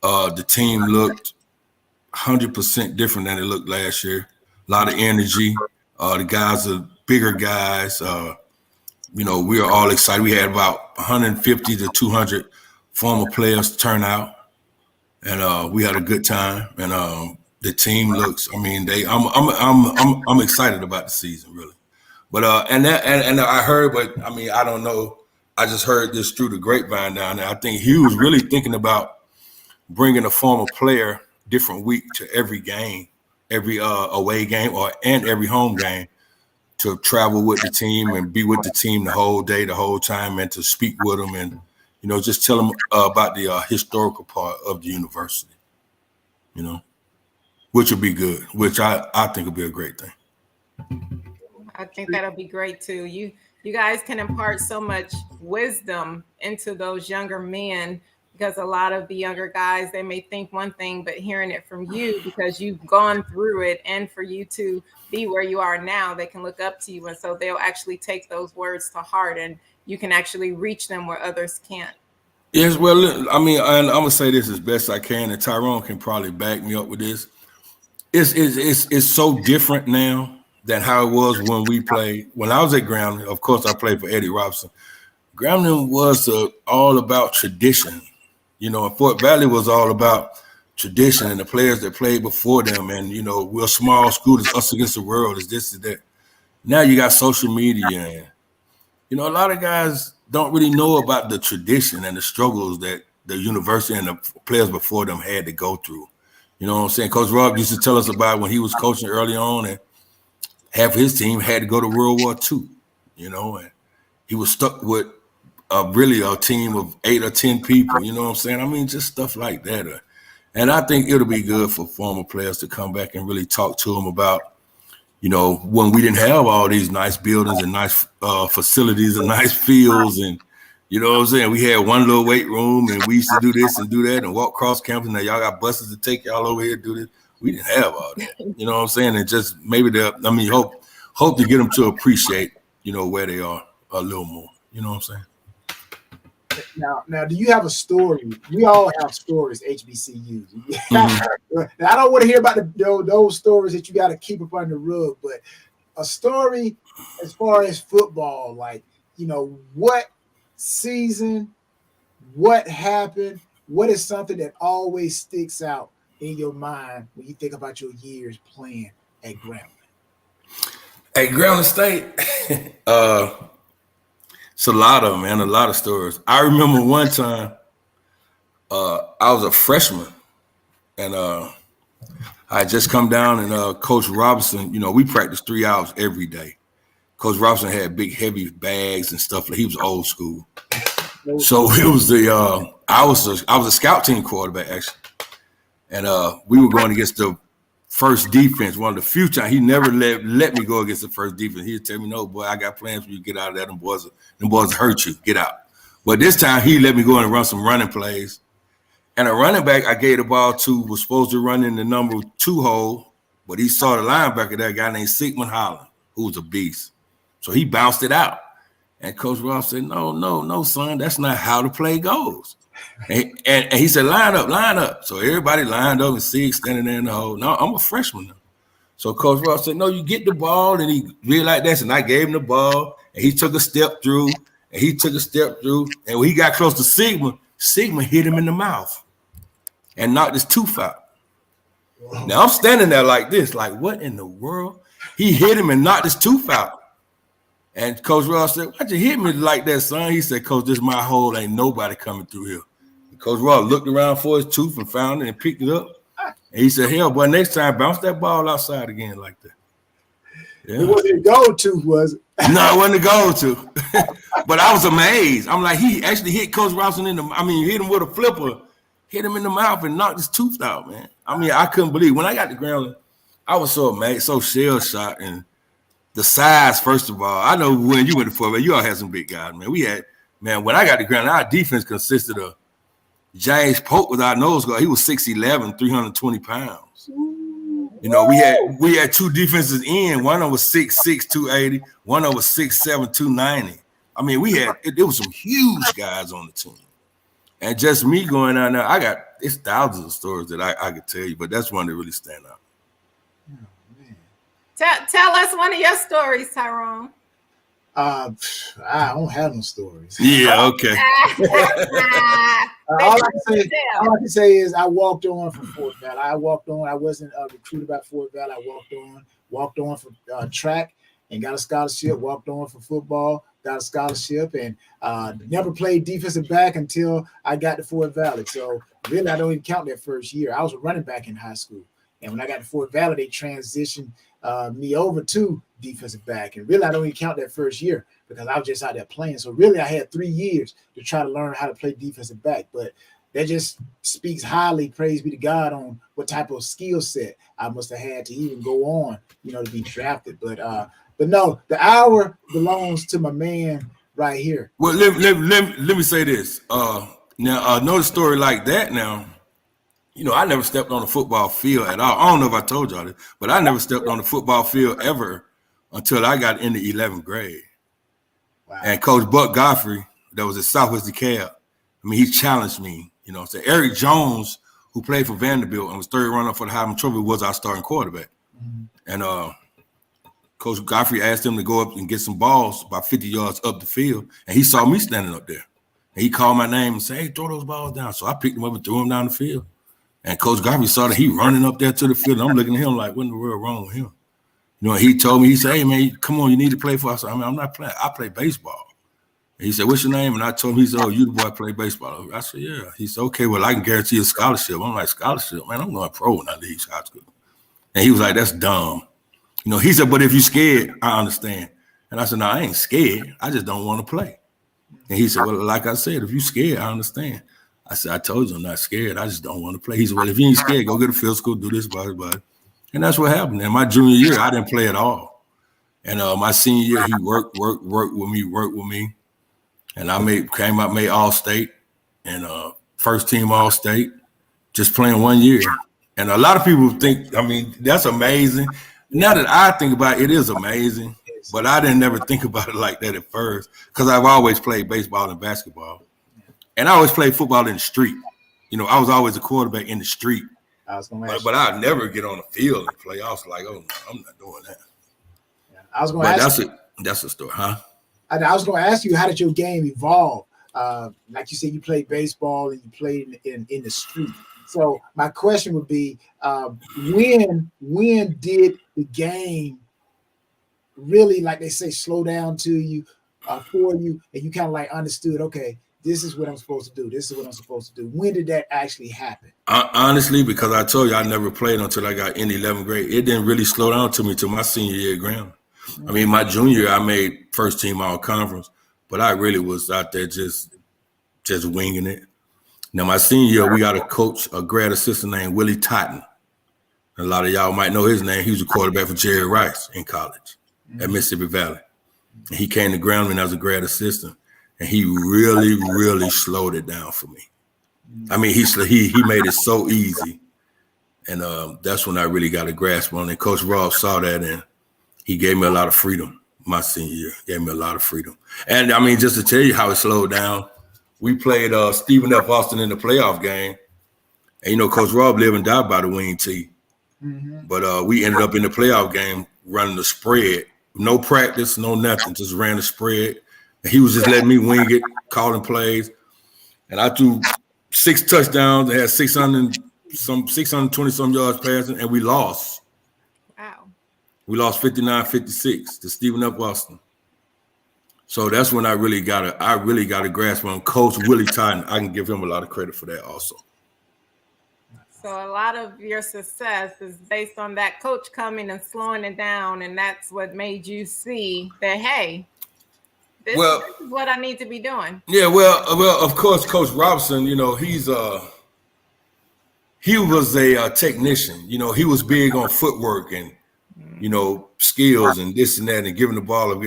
The team looked 100% different than it looked last year. A lot of energy. The guys are bigger guys. We are all excited. We had about 150 to 200 former players turn out, and we had a good time. And the team looks. I mean, I'm excited about the season, really. But and I heard, but I mean, I don't know. I just heard this through the grapevine down there. I think Hugh was really thinking about bringing a former player different week to every game, every away game and every home game, to travel with the team and be with the team the whole day, the whole time, and to speak with them and, just tell them about the historical part of the university, which would be good, which I think would be a great thing. I think that'll be great too. You guys can impart so much wisdom into those younger men, because a lot of the younger guys, they may think one thing, but hearing it from you, because you've gone through it, and for you to be where you are now, they can look up to you. And so they'll actually take those words to heart, and you can actually reach them where others can't. Yes, well, I mean, and I'm gonna say this as best I can, and Tyrone can probably back me up with this. It's so different now. than how it was when we played. When I was at Grambling, of course, I played for Eddie Robinson. Grambling was all about tradition. And Fort Valley was all about tradition and the players that played before them. And, we're a small school. It's us against the world. It's this and that. Now you got social media. And, a lot of guys don't really know about the tradition and the struggles that the university and the players before them had to go through. You know what I'm saying? Coach Rob used to tell us about when he was coaching early on, and half of his team had to go to World War II, and he was stuck with really a team of 8 or 10 people, you know what I'm saying? I mean, just stuff like that. And I think it'll be good for former players to come back and really talk to them about, when we didn't have all these nice buildings and nice facilities and nice fields, and you know what I'm saying? We had one little weight room, and we used to do this and do that and walk cross campus. Now y'all got buses to take y'all over here to do this. We didn't have all that. You know what I'm saying? And just maybe hope to get them to appreciate, where they are a little more. You know what I'm saying? Now, do you have a story? We all have stories, HBCUs. Now, I don't want to hear about those stories that you got to keep up under the rug, but a story as far as football, like, what season, what happened, what is something that always sticks out in your mind when you think about your years playing at Grambling? At Grambling State, it's a lot of them, man, a lot of stories. I remember one time I was a freshman, and I had just come down, and Coach Robinson, we practiced 3 hours every day. Coach Robinson had big, heavy bags and stuff. He was old school. So it was I was a scout team quarterback, actually. And we were going against the first defense. One of the few times he never let me go against the first defense. He'd tell me, "No, boy, I got plans for you. Get out of that. Them boys hurt you. Get out." But this time he let me go and run some running plays. And a running back I gave the ball to was supposed to run in the number 2 hole, but he saw the linebacker, that guy named Sigmund Holland, who was a beast. So he bounced it out. And Coach Ross said, no, son, that's not how the play goes. And he said, line up. So everybody lined up and Sig standing there in the hole. No, I'm a freshman now. So Coach Ross said, no, you get the ball. And he really like that. And I gave him the ball. And he took a step through. And And when he got close to Sigmund hit him in the mouth and knocked his tooth out. Wow. Now I'm standing there like this, like, what in the world? He hit him and knocked his tooth out. And Coach Ross said, why'd you hit me like that, son? He said, Coach, this is my hole. Ain't nobody coming through here. And Coach Ross looked around for his tooth and found it and picked it up. And he said, hell, boy, next time, bounce that ball outside again like that. Yeah. It wasn't a go-to, was it? No, it wasn't a go-to. But I was amazed. I'm like, he actually hit Coach Robinson hit him with a flipper, hit him in the mouth and knocked his tooth out, man. I mean, I couldn't believe. When I got to Grambling, I was so amazed, so shell-shocked. And the size, first of all, I know when you went to Fort Valley, you all had some big guys, man. When I got to Grambling, our defense consisted of James Pope with our nose guard. He was 6'11", 320 pounds. We had 2 defenses in. One of them was 6'6", 280. One of them was 6'7", 290. I mean, there was some huge guys on the team. And just me going out there, it's thousands of stories that I could tell you, but that's one that really stand out. Tell us one of your stories, Tyrone. I don't have no stories. Yeah, okay. All I can say is I walked on for Fort Valley. I wasn't recruited by Fort Valley. I walked on for track and got a scholarship. Walked on for football, got a scholarship, and never played defensive back until I got to Fort Valley. So really, I don't even count that first year. I was a running back in high school, and when I got to Fort Valley, they transitioned me over to defensive back. And really, I don't even count that first year because I was just out there playing. So really, I had 3 years to try to learn how to play defensive back. But that just speaks highly, praise be to God, on what type of skill set I must have had to even go on, to be drafted. But no, the hour belongs to my man right here. Well, let me say this. Now, another story like that now, I never stepped on a football field at all. I don't know if I told y'all this, but I never stepped on the football field ever until I got into 11th grade. Wow. And Coach Buck Godfrey, that was at Southwest DeKalb, he challenged me. So Eric Jones, who played for Vanderbilt and was third runner for the Heisman Trophy, was our starting quarterback. Mm-hmm. And Coach Godfrey asked him to go up and get some balls about 50 yards up the field, and he saw me standing up there. And he called my name and said, "Hey, throw those balls down." So I picked him up and threw him down the field. And Coach Godfrey saw that he running up there to the field. And I'm looking at him like, what in the world wrong with him? You know, he told me, he said, "Hey, man, come on, you need to play for us." I mean, I'm not playing. I play baseball. And he said, "What's your name?" And I told him, he said, "Oh, you the boy play baseball." I said, "Yeah." He said, "Okay, well, I can guarantee you a scholarship." I'm like, "Scholarship? Man, I'm going pro when I leave high school." And he was like, "That's dumb." You know, he said, "But if you're scared, I understand." And I said, "No, I ain't scared. I just don't want to play." And he said, "Well, like I said, if you're scared, I understand." I said, "I told you I'm not scared. I just don't want to play." He said, "Well, if you ain't scared, go get a field school, do this, blah, blah." And that's what happened. In my junior year, I didn't play at all. And my senior year, he worked with me. And I made All-State and first team All-State, just playing 1 year. And a lot of people think, I mean, that's amazing. Now that I think about it, it is amazing. But I didn't never think about it like that at first because I've always played baseball and basketball. And I always played football in the street. You know, I was always a quarterback in the street. But I'd never get on the field and play. I was like, "Oh, no, I'm not doing that." Yeah. I was going to ask you. That's a story, huh? I was going to ask you, how did your game evolve? Like you said, you played baseball and you played in the street. So my question would be, when did the game really, like they say, slow down to you, for you, and you kind of like understood, okay, this is what I'm supposed to do. This is what I'm supposed to do. When did that actually happen? Honestly, because I told you I never played until I got in 11th grade. It didn't really slow down to me till my senior year at Graham. I mean, my junior year, I made first team all conference, but I really was out there just winging it. Now, my senior year, we got a coach, a grad assistant named Willie Totten. A lot of y'all might know his name. He was a quarterback for Jerry Rice in college at Mississippi Valley. And he came to Graham and as a grad assistant. And he really, really slowed it down for me. I mean, he made it so easy. And that's when I really got a grasp on it. Coach Ross saw that, and he gave me a lot of freedom my senior year. Gave me a lot of freedom. And, I mean, just to tell you how it slowed down, we played Stephen F. Austin in the playoff game. And, you know, Coach Rob lived and died by the wing tee. Mm-hmm. But we ended up in the playoff game running the spread. No practice, no nothing, just ran the spread. And he was just letting me wing it, calling plays. And I threw 6 touchdowns and had 620-some yards passing, and we lost. Wow. We lost 59-56 to Stephen F. Austin. So that's when I really got a grasp on Coach Willie Totten. I can give him a lot of credit for that also. So a lot of your success is based on that coach coming and slowing it down, and that's what made you see that, hey, this is what I need to be doing. Yeah, well, of course, Coach Robinson, you know, he was a technician. You know, he was big on footwork and, you know, skills and this and that and giving the ball up.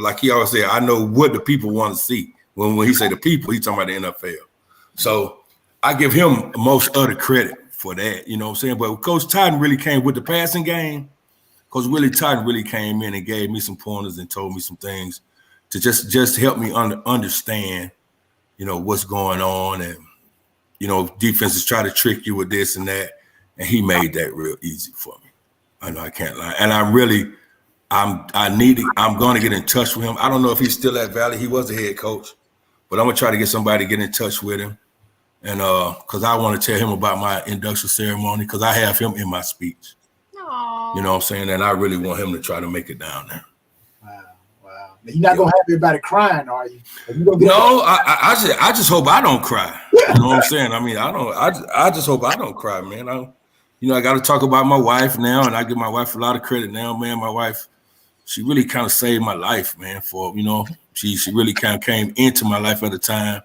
Like he always said, I know what the people want to see. When he say the people, he's talking about the NFL. So I give him most of the credit for that, you know what I'm saying? But Coach Totten really came with the passing game. Coach Willie Totten really came in and gave me some pointers and told me some things to just help me understand, you know, what's going on. And, you know, defenses try to trick you with this and that. And he made that real easy for me. I know I can't lie. And I'm going to get in touch with him. I don't know if he's still at Valley. He was the head coach. But I'm going to try to get somebody to get in touch with him. And because I want to tell him about my induction ceremony because I have him in my speech. Aww. You know what I'm saying? And I really want him to try to make it down there. Wow. You're not going to have everybody crying, are you? No, I just hope I don't cry. You know what I'm saying? I mean, I just hope I don't cry, man. I got to talk about my wife now, and I give my wife a lot of credit now, man. My wife, she really kind of saved my life, man. For, you know, she really kind of came into my life at a time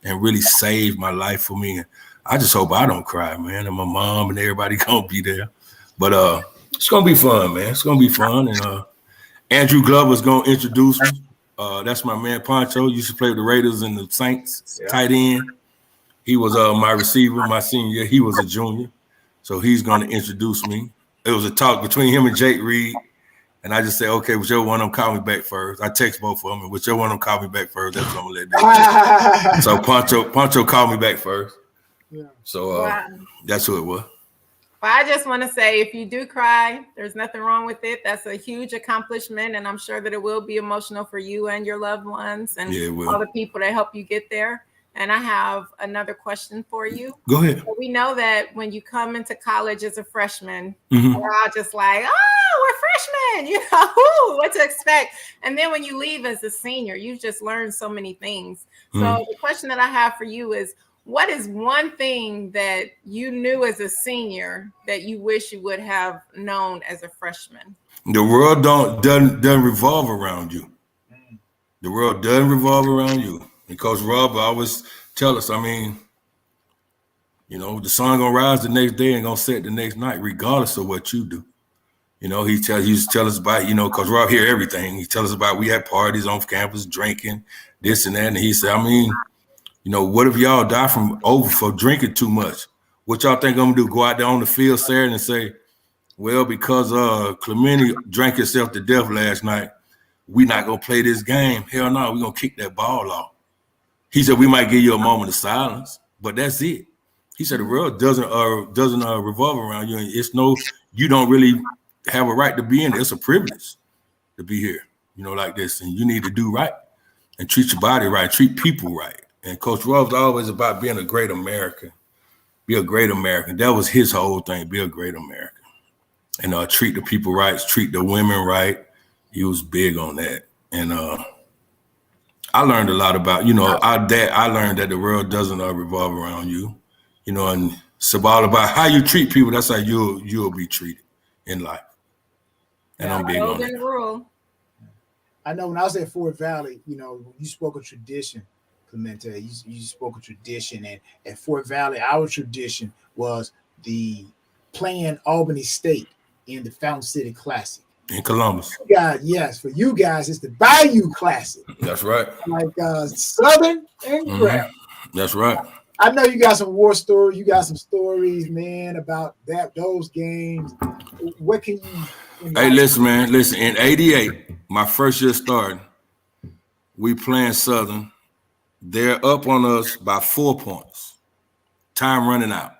and really saved my life for me. And I just hope I don't cry, man. And my mom and everybody gonna be there. But it's gonna be fun, man. It's gonna be fun. And Andrew Glover's gonna introduce me. That's my man Poncho. Used to play with the Raiders and the Saints, tight end. He was my receiver my senior year. He was a junior. So he's gonna introduce me. It was a talk between him and Jake Reed. And I just say, okay, whichever one of them call me back first. I text both of them, and whichever one of them call me back first, that's what I'm gonna let them. So Poncho called me back first. Yeah. So that's who it was. But I just want to say, if you do cry, there's nothing wrong with it. That's a huge accomplishment, and I'm sure that it will be emotional for you and your loved ones and all the people that help you get there. And I have another question for you. Go ahead. So we know that when you come into college as a freshman, Mm-hmm. we're all just like, oh, we're freshmen, you know, what to expect. And then when you leave as a senior, you just learn so many things. So the question that I have for you is, what is one thing that you knew as a senior that you wish you would have known as a freshman? The world doesn't revolve around you. The world doesn't revolve around you. And Coach Rob always tell us, I mean, you know, the sun gonna rise the next day and gonna set the next night, regardless of what you do. You know, he used to tell us about, you know, Coach Rob hear everything. He tells us about we had parties on campus, drinking, this and that. And he said, I mean, you know, what if y'all die for drinking too much? What y'all think I'm gonna do? Go out there on the field Saturday and say, well, because Clemente drank himself to death last night, we not gonna play this game. Hell no, we're gonna kick that ball off. He said we might give you a moment of silence, but that's it. He said the world doesn't revolve around you, and you don't really have a right to be in it. It's a privilege to be here, you know, like this, and you need to do right and treat your body right, treat people right. And Coach Rob's always about being a great American. Be a great American. That was his whole thing. Be a great American, and treat the people right, treat the women right. He was big on that, and I learned a lot about, you know, I learned that the world doesn't revolve around you, you know, and it's all about how you treat people. That's how you'll be treated in life. And I'm big on that. Rule. I know when I was at Fort Valley, you know, you spoke of tradition, Clemente. You spoke of tradition, and at Fort Valley, our tradition was the playing Albany State in the Fountain City Classic. In Columbus. God, yes, for you guys, it's the Bayou Classic. That's right. Like Southern and Brown. That's right. I know you got some war stories. You got some stories, man, about those games. What can you? Hey, listen, man. Listen, in '88, my first year starting, we playing Southern. They're up on us by 4 points. Time running out.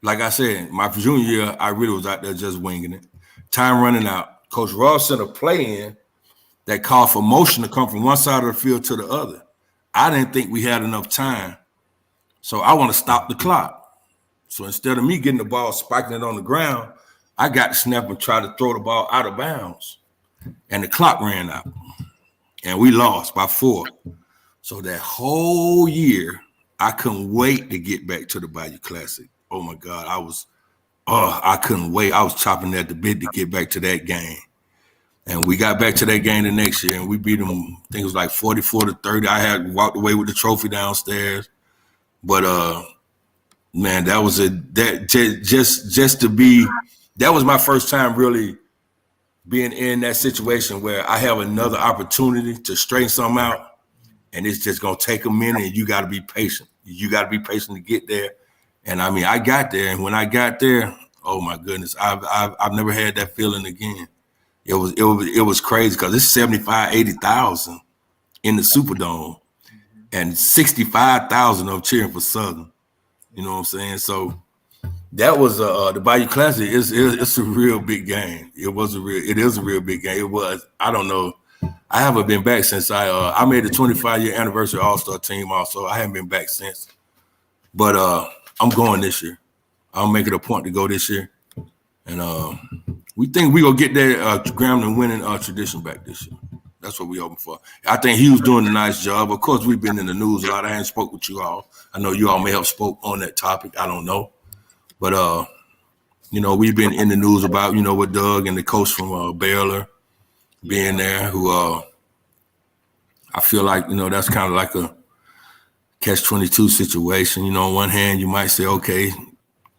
Like I said, my junior year, I really was out there just winging it. Time running out. Coach Ross sent a play in that called for motion to come from one side of the field to the other. I didn't think we had enough time. So I want to stop the clock. So instead of me getting the ball, spiking it on the ground, I got to snap and try to throw the ball out of bounds. And the clock ran out. And we lost by 4. So that whole year, I couldn't wait to get back to the Bayou Classic. Oh, my God. I couldn't wait. I was chopping at the bit to get back to that game. And we got back to that game the next year, and we beat them, I think it was like 44-30. I had walked away with the trophy downstairs. But, man, that was that was my first time really being in that situation where I have another opportunity to straighten something out, and it's just going to take a minute, and you got to be patient. You got to be patient to get there. And I mean, I got there, and when I got there, oh my goodness, I've never had that feeling again. It was crazy because it's 80,000 in the Superdome, and 65,000 of them cheering for Southern. You know what I'm saying? So that was the Bayou Classic. It's a real big game. It is a real big game. It was. I don't know. I haven't been back since I made the 25-year anniversary All-Star team. Also, I haven't been back since. But I'm going this year. I'll make it a point to go this year, and we think we gonna get that Grambling winning tradition back this year. That's what we hoping for. I think he was doing a nice job. Of course, we've been in the news a lot. I haven't spoke with you all. I know you all may have spoke on that topic. I don't know, but you know, we've been in the news about, you know, with Doug and the coach from Baylor being there. Who I feel like, you know, that's kind of like a catch-22 situation. You know, on one hand, you might say, okay,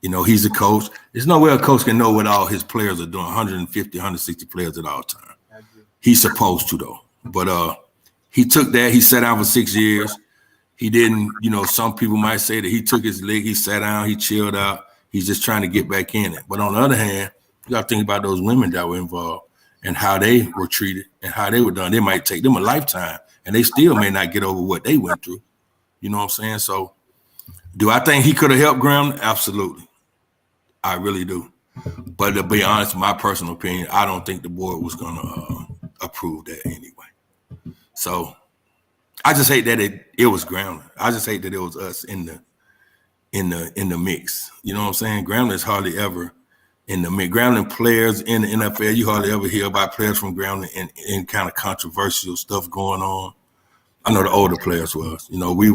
you know, he's a coach. There's no way a coach can know what all his players are doing, 150, 160 players at all times. He's supposed to, though. But he took that. He sat down for 6 years. He didn't, you know, some people might say that he took his league, he sat down, he chilled out. He's just trying to get back in it. But on the other hand, you got to think about those women that were involved and how they were treated and how they were done. They might take them a lifetime, and they still may not get over what they went through. You know what I'm saying? So do I think he could have helped Graham? Absolutely. I really do. But to be honest, my personal opinion, I don't think the board was going to approve that anyway. So I just hate that it was Grambling. I just hate that it was us in the mix. You know what I'm saying? Grambling is hardly ever in the mix. Grambling players in the NFL, you hardly ever hear about players from Grambling in kind of controversial stuff going on. I know the older players was. You know, we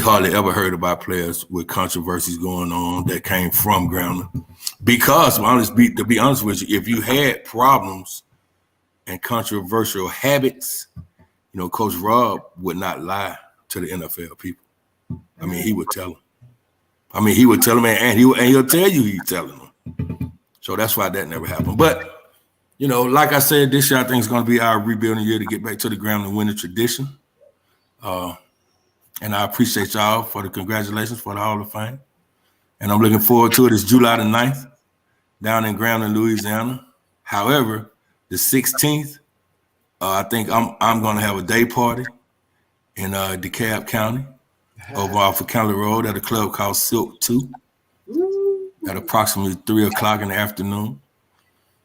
hardly ever heard about players with controversies going on that came from Grambling. Because, to be honest with you, if you had problems and controversial habits, you know, Coach Rob would not lie to the NFL people. I mean, he would tell them. I mean, he would tell them, and he'll tell you he's telling them. So that's why that never happened. But, you know, like I said, this year I think it's going to be our rebuilding year to get back to the Grambling winning tradition. And I appreciate y'all for the congratulations for the Hall of Fame. And I'm looking forward to it. It's July the 9th down in Grambling, Louisiana. However, the 16th, I think I'm going to have a day party in DeKalb County over off of County Road at a club called Silk 2 at approximately 3 o'clock in the afternoon.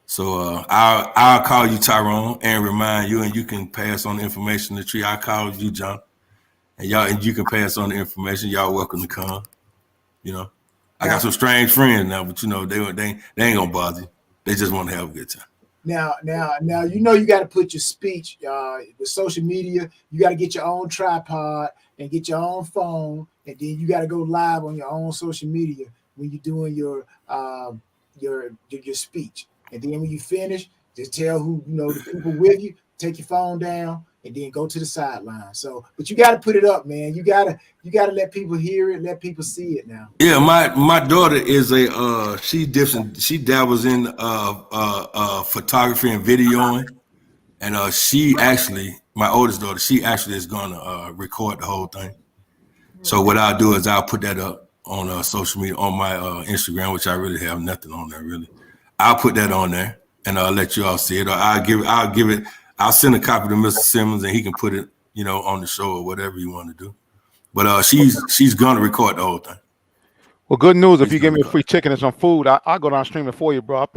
So I'll call you, Tyrone, and remind you, and you can pass on the information to Tree. I'll call you, John. And you can pass on the information. Y'all welcome to come. You know, I got some strange friends now, but you know they ain't gonna bother you. They just want to have a good time. Now, you know you got to put your speech with social media. You got to get your own tripod and get your own phone, and then you got to go live on your own social media when you're doing your speech. And then when you finish, just tell who you know the people with you. Take your phone down and then go to the sideline. So, but you got to put it up, man. You gotta let people hear it, let people see it now. Yeah, my daughter is she dabbles in photography and videoing, and she actually, my oldest daughter, she actually is gonna record the whole thing. So what I'll do is I'll put that up on social media on my Instagram, which I really have nothing on there really. I'll put that on there and I'll let you all see it, or I'll send a copy to Mr. Simmons and he can put it, you know, on the show or whatever you want to do. But she's gonna record the whole thing. Well, good news. If you give me a free ticket and some food, I'll go down streaming for you, bro. I'll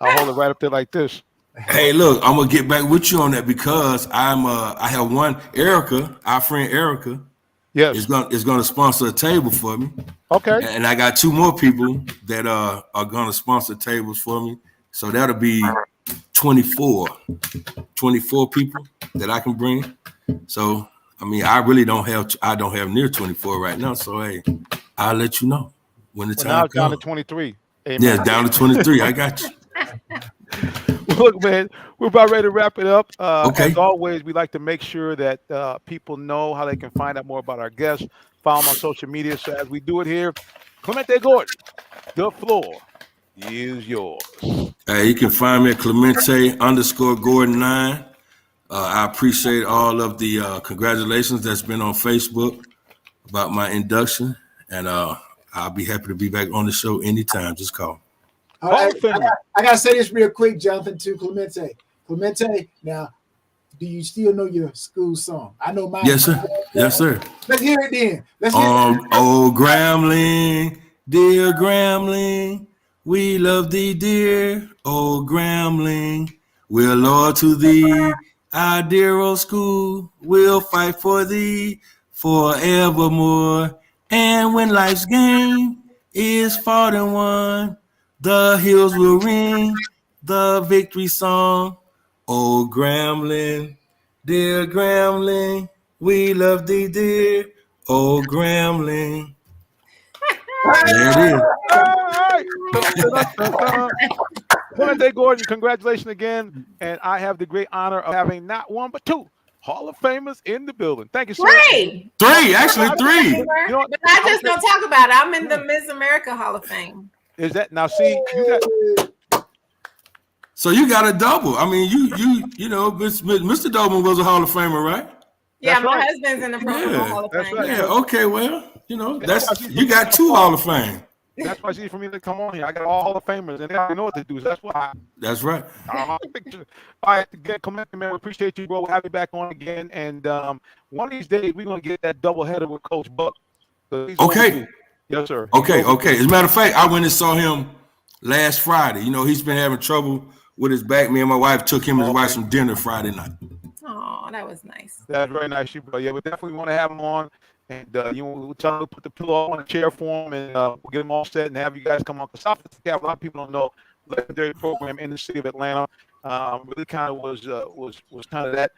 hold it right up there like this. Hey, look, I'm gonna get back with you on that because I have one, Erica, our friend Erica, yes, is gonna sponsor a table for me. Okay. And I got 2 more people that are gonna sponsor tables for me. So that'll be 24 people that I can bring. So I mean, I don't have near 24 right now. So hey, I'll let you know when the time now it's comes. down to 23. Amen. Yeah, down to 23. I got you. Look, man, we're about ready to wrap it up. Okay. As always, we like to make sure that people know how they can find out more about our guests. Follow them on social media. So as we do it here, Clemente Gordon, the floor is yours. Hey, you can find me at Clemente_Gordon9. I appreciate all of the congratulations that's been on Facebook about my induction, and I'll be happy to be back on the show anytime. Just call. All right, I gotta say this real quick, Jonathan, to Clemente. Clemente, now, do you still know your school song? I know mine. Yes, sir. Yes, sir. Let's hear it then. Let's hear it. Oh, Grambling, dear Grambling, we love thee, dear. Oh, Grambling, we're loyal to thee. Our dear old school will fight for thee forevermore. And when life's game is fought and won, the hills will ring the victory song. Oh, Grambling, dear Grambling, we love thee, dear. Oh, Grambling. There it is. Clemente Gordon, congratulations again. And I have the great honor of having not 1, but 2 Hall of Famers in the building. Thank you, sir. 3. 3, actually 3. You know, but I just don't talk about it. I'm in the Miss America Hall of Fame. Is that now? See, so you got a double. I mean, you know, Mr. Dobin was a Hall of Famer, right? Yeah, that's my husband's in the Pro Hall of Fame. Right. Yeah, okay, well, you know, you got 2 Hall of Fame. That's why it's easy for me to come on here. I got all Hall of Famers, and they already know what to do. So that's why. That's right. All right, again, Clemente, man, we appreciate you, bro. We'll have you back on again, and one of these days we're gonna get that double header with Coach Buck. Okay. Yes, sir. Okay. As a matter of fact, I went and saw him last Friday. You know, he's been having trouble with his back. Me and my wife took him and his wife some dinner Friday night. Oh, that was nice. That's very nice, you, bro. Yeah, we definitely want to have him on, and we'll tell him to put the pillow on a chair for him, and we'll get him all set and have you guys come on. Because South Africa, a lot of people don't know, legendary program in the city of Atlanta. Really kind of was kind of that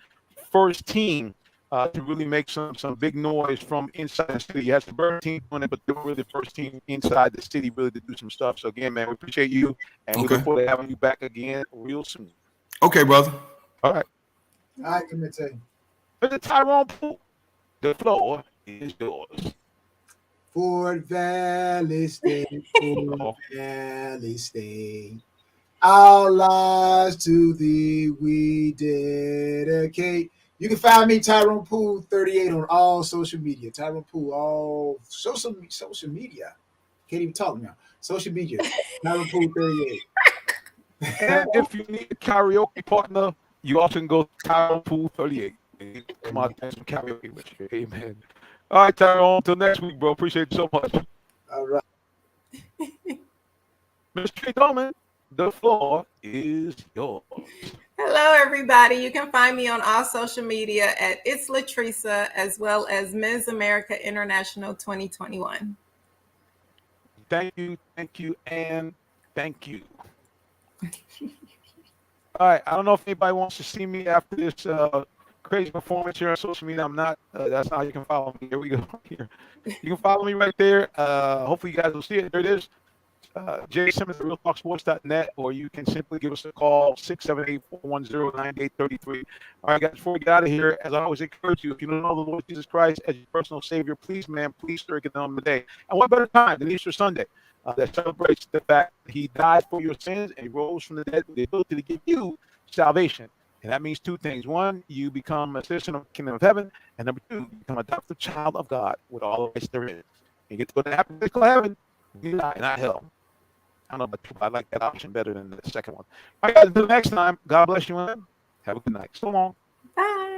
first team to really make some big noise from inside the city. You had some Bird team doing it, but they were really the first team inside the city really to do some stuff. So again, man, we appreciate you, and we look forward to having you back again real soon. Okay, brother. All right. All right, give me a tell you. Mr. Tyrone Poole, the floor is yours. Fort Valley State, Fort Valley State. Our lives to thee we dedicate. You can find me, Tyrone Poole 38, on all social media. Tyrone Poole, all social media. Can't even talk now. Social media. Tyrone Poole 38. And if you need a karaoke partner, you also can go to Tyrone Poole 38. Come on, and some karaoke with you. Amen. All right, Tyrone. Until next week, bro. Appreciate you so much. All right. Mr. Dolman, the floor is yours. Hello, everybody. You can find me on all social media at It's Latresa, as well as Ms. America International 2021. Thank you, and thank you. All right. I don't know if anybody wants to see me after this crazy performance here on social media. I'm not. That's not how you can follow me. Here we go. Here. You can follow me right there. Hopefully, you guys will see it. There it is. Jay Simmons at realtalksports.net, or you can simply give us a call, 678-410-9833. All right, guys, before we get out of here, as I always encourage you, if you don't know the Lord Jesus Christ as your personal Savior, please, man, please, sir, get on today. And what better time than Easter Sunday that celebrates the fact that He died for your sins and He rose from the dead with the ability to give you salvation. And that means two things. One, you become a citizen of the kingdom of heaven. And number two, you become a adopted child of God with all the rights there is. You get to go to happy heaven, not hell. I don't know, but I like that option better than the second one. All right, guys, until next time, God bless you and have a good night. So long. Bye.